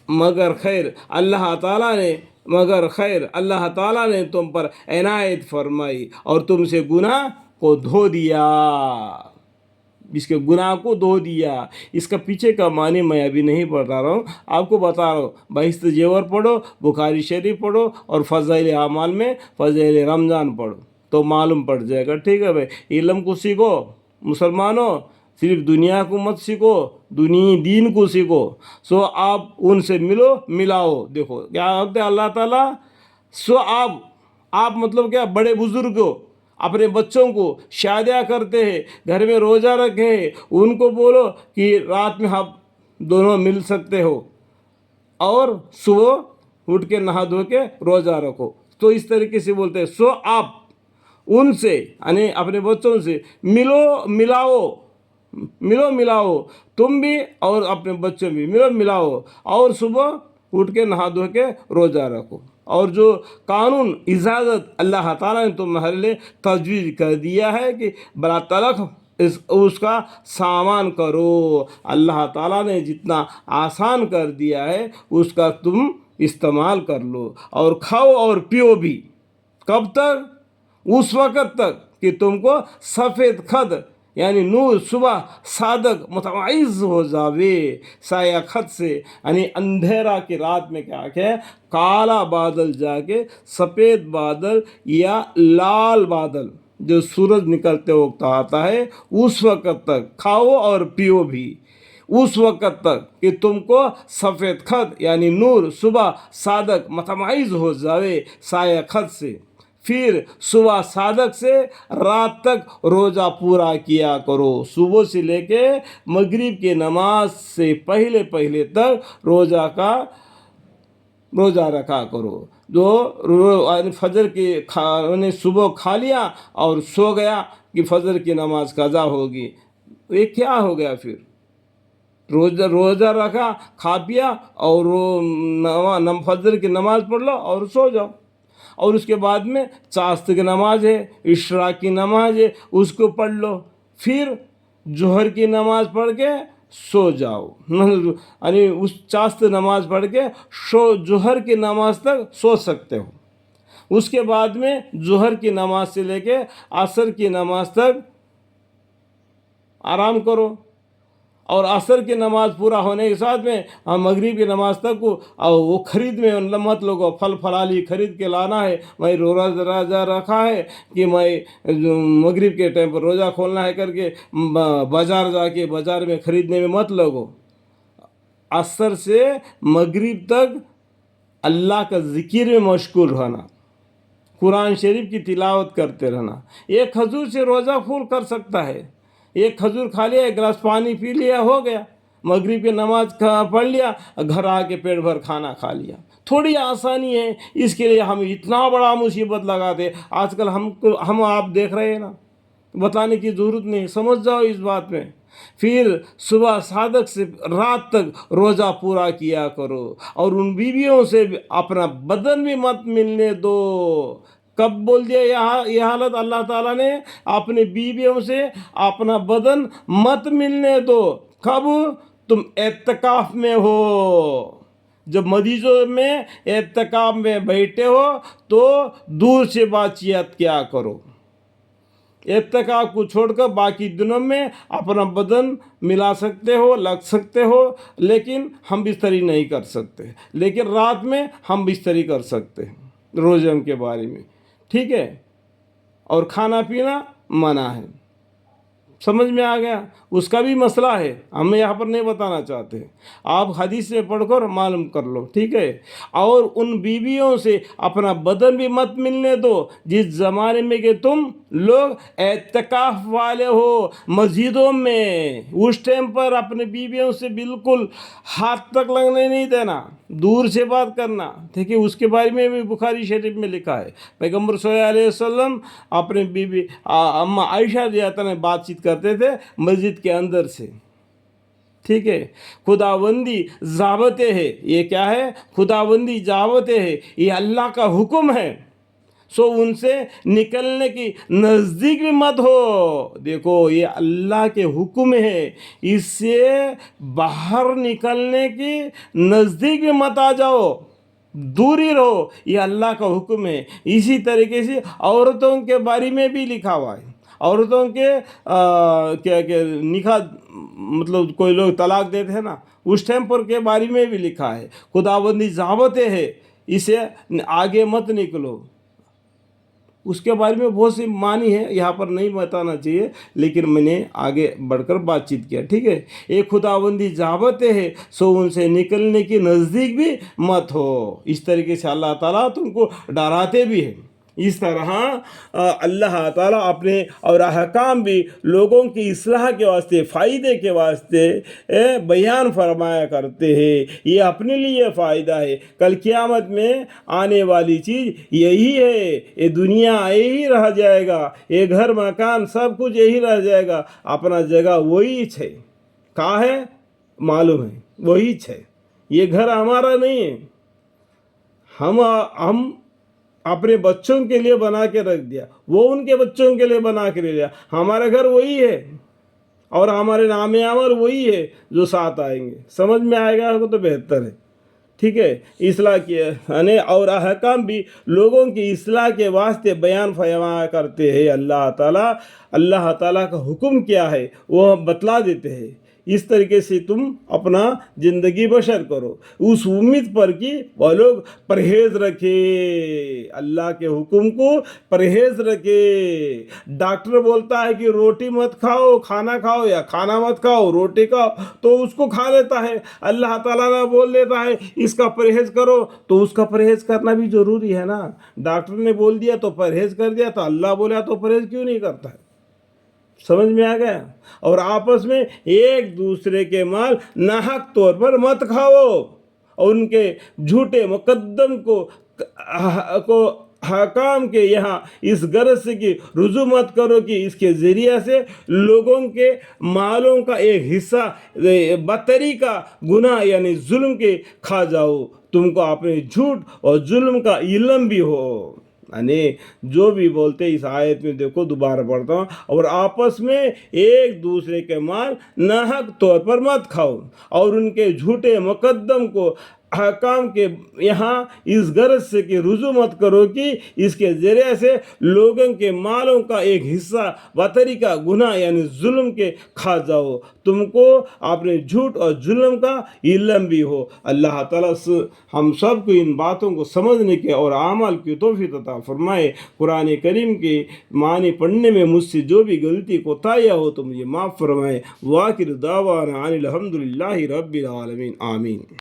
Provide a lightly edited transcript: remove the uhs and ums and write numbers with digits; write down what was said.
मगर खैर अल्लाह ताला ने मगर खैर अल्लाह ताला ने तुम पर इनायत फरमाई और तुमसे गुनाह को धो दिया, इसके गुनाह को धो दिया। इसका पीछे का मानी मैं अभी नहीं बता रहा हूँ, आपको बता रहा हूँ। बहिश्त जेवर पढ़ो, बुखारी शरीफ पढ़ो और फ़ज़ाइल आमाल में फ़ज़ाइल रमज़ान पढ़ो तो मालूम पड़ जाएगा। ठीक है भाई, इल्म को सीखो मुसलमानों, सिर्फ दुनिया को मत सीखो, दीन को सीखो। सो आप उनसे मिलो मिलाओ। देखो क्या होता है अल्लाह ताला, सो आप मतलब क्या, बड़े बुजुर्ग हो, अपने बच्चों को शादियाँ करते हैं, घर में रोज़ा रखे हैं, उनको बोलो कि रात में आप दोनों मिल सकते हो और सुबह उठ के नहा धो के रोज़ा रखो। तो इस तरीके से बोलते हैं। सो आप उनसे यानी अपने बच्चों से मिलो मिलाओ, तुम भी और अपने बच्चों भी मिलो मिलाओ और सुबह उठ के नहा धो के रोज़ा रखो। और जो कानून इजाज़त अल्लाह ताला ने तुम्हारे लिए तजवीज़ कर दिया है कि बला तलक उसका सामान करो, अल्लाह ताला ने जितना आसान कर दिया है उसका तुम इस्तेमाल कर लो। और खाओ और पियो भी। कब तक? उस वक़्त तक कि तुमको सफ़ेद खद यानी नूर सुबह सादक मुतमाइज़ हो जावे साया खत से, यानी अंधेरा की रात में क्या है, काला बादल जाके सफ़ेद बादल या लाल बादल जो सूरज निकलते वक्त आता है, उस वक़्त तक खाओ और पियो भी। उस वक़्त तक कि तुमको सफ़ेद खत यानी नूर सुबह सादक मुतमाइज़ हो जावे साया खत से। फिर सुबह सादक से रात तक रोज़ा पूरा किया करो। सुबह से लेके मगरिब के नमाज से पहले पहले तक रोज़ा रखा करो। जो फजर की सुबह खा लिया और सो गया कि फजर की नमाज कज़ा होगी, ये क्या हो गया? फिर रोज़ा रखा, खा पिया और फजर की नमाज पढ़ लो और सो जाओ। और उसके बाद में चास्त की नमाज है, इशराक की नमाज है, उसको पढ़ लो। फिर जोहर की नमाज पढ़ के सो जाओ, यानी उस चास्त नमाज पढ़ के जोहर की नमाज तक सो सकते हो। उसके बाद में जोहर की नमाज से लेके असर की नमाज तक आराम करो और असर की नमाज पूरा होने के साथ में मगरिब की नमाज तक को वो खरीद में मत लोगो, फल फलाली खरीद के लाना है। मैं रोज़ा रखा है कि मैं मगरिब के टाइम पर रोज़ा खोलना है करके बाज़ार जाके बाज़ार में ख़रीदने में मत लगो। असर से मगरिब तक अल्लाह का ज़िक्र में मशगूल रहना, कुरान शरीफ की तिलावत करते रहना। एक खजूर से रोज़ा फूल कर सकता है। एक खजूर खा लिया, एक गिलास पानी पी लिया, हो गया। मगरिब की नमाज पढ़ लिया, घर आके पेट भर खाना खा लिया। थोड़ी आसानी है, इसके लिए हम इतना बड़ा मुसीबत लगाते। आजकल हम आप देख रहे हैं ना, बताने की ज़रूरत नहीं, समझ जाओ इस बात में। फिर सुबह सादक से रात तक रोज़ा पूरा किया करो और उन बीवियों से अपना बदन भी मत मिलने दो। कब बोल दिया यह हालत अल्लाह ताला ने? अपने बीवियों से अपना बदन मत मिलने दो। कब? तुम एतकाफ में हो, जब मस्जिदों में एतकाफ में बैठे हो तो दूर से बातचीत क्या करो। एतकाफ को छोड़कर बाकी दिनों में अपना बदन मिला सकते हो, लग सकते हो, लेकिन हम बिस्तरी नहीं कर सकते। लेकिन रात में हम बिस्तरी कर सकते हैं रोज़म के बारे में, ठीक है। और खाना पीना मना है। समझ में आ गया? उसका भी मसला है, हम यहाँ पर नहीं बताना चाहते, आप हदीस में पढ़कर मालूम कर लो, ठीक है। और उन बीवियों से अपना बदन भी मत मिलने दो जिस ज़माने में कि तुम लोग एतकाफ वाले हो मस्जिदों में। उस टाइम पर अपने बीवियों से बिल्कुल हाथ तक लगने नहीं देना, दूर से बात करना, ठीक है। उसके बारे में भी बुखारी शरीफ में लिखा है। पैगम्बर सल्लल्लाहु अलैहि वसल्लम अपने बीवी अम्मा आयशा ज़ियादा ने बातचीत करते थे मस्जिद के अंदर से, ठीक है। खुदाबंदी ज़ाबतें है, ये क्या है? खुदाबंदी ज़ाबतें है, ये अल्लाह का हुक्म है। سو ان سے نکلنے کی نزدیک بھی مت ہو. دیکھو یہ اللہ کے حکم ہے, اس سے باہر نکلنے کی نزدیک بھی مت آ جاؤ, دور ہی رہو, یہ اللہ کا حکم ہے. اسی طریقے سے عورتوں کے بارے میں بھی لکھا ہوا ہے. عورتوں کے کیا کہ نکاح مطلب کوئی لوگ طلاق دیتے ہیں نا, اس ٹائم پر کے بارے میں بھی لکھا ہے. خداوندی ضابطے ہے, اسے آگے مت نکلو. اس کے بارے میں بہت سی معنی ہے, یہاں پر نہیں بتانا چاہیے, لیکن میں نے آگے بڑھ کر بات چیت کیا. ٹھیک ہے, ایک خداوندی ضابطے ہے, سو ان سے نکلنے کی نزدیک بھی مت ہو. اس طریقے سے اللہ تعالیٰ تم کو ڈراتے بھی ہیں. اس طرح اللہ تعالیٰ اپنے اور احکام بھی لوگوں کی اصلاح کے واسطے, فائدے کے واسطے بیان فرمایا کرتے ہیں. یہ اپنے لیے فائدہ ہے. کل قیامت میں آنے والی چیز یہی ہے. یہ دنیا یہی رہ جائے گا, یہ گھر مکان سب کچھ یہی رہ جائے گا. اپنا جگہ وہی ہے. کہاں ہے معلوم ہے, وہی ہے. یہ گھر ہمارا نہیں ہے, ہم اپنے بچوں کے لیے بنا کے رکھ دیا, وہ ان کے بچوں کے لیے بنا کے لے لیا. ہمارا گھر وہی ہے اور ہمارے نام عمل وہی ہے جو ساتھ آئیں گے. سمجھ میں آئے گا تو بہتر ہے. ٹھیک ہے, اصلاح کی اور احکام بھی لوگوں کی اصلاح کے واسطے بیان فرمایا کرتے ہیں. اللہ تعالیٰ کا حکم کیا ہے وہ بتلا دیتے ہیں. اس طریقے سے تم اپنا زندگی بسر کرو, اس امید پر کہ وہ لوگ پرہیز رکھے, اللہ کے حکم کو پرہیز رکھے. ڈاکٹر بولتا ہے کہ روٹی مت کھاؤ, کھانا کھاؤ, یا کھانا مت کھاؤ روٹی کھاؤ, تو اس کو کھا لیتا ہے. اللہ تعالیٰ نے بول دیتا ہے اس کا پرہیز کرو, تو اس کا پرہیز کرنا بھی ضروری ہے نا. ڈاکٹر نے بول دیا تو پرہیز کر دیا, تو اللہ بولا تو پرہیز کیوں نہیں کرتا ہے؟ سمجھ میں آ گیا. اور آپس میں ایک دوسرے کے مال ناحق طور پر مت کھاؤ, اور ان کے جھوٹے مقدم کو حکام کے یہاں اس غرض سے کہ رجوع مت کرو کہ اس کے ذریعے سے لوگوں کے مالوں کا ایک حصہ بطریقہ گناہ یعنی ظلم کے کھا جاؤ. تم کو اپنے جھوٹ اور ظلم کا علم بھی ہو. یعنی جو بھی بولتے اس آیت میں دیکھو, دوبارہ پڑھتا ہوں, اور آپس میں ایک دوسرے کے مال ناحق طور پر مت کھاؤ, اور ان کے جھوٹے مقدم کو حکام کے یہاں اس غرض سے کہ رجوع مت کرو کہ اس کے ذریعے سے لوگوں کے مالوں کا ایک حصہ بطریقہ گناہ یعنی ظلم کے کھا جاؤ. تم کو اپنے جھوٹ اور ظلم کا علم بھی ہو. اللہ تعالیٰ ہم سب کو ان باتوں کو سمجھنے کے اور عمل کی توفیق عطا فرمائے. قرآن کریم کے معنی پڑھنے میں مجھ سے جو بھی غلطی کوتاہیاں ہو تو مجھے معاف فرمائے. وآخر دعوانا ان الحمد للہ رب العالمین. آمین.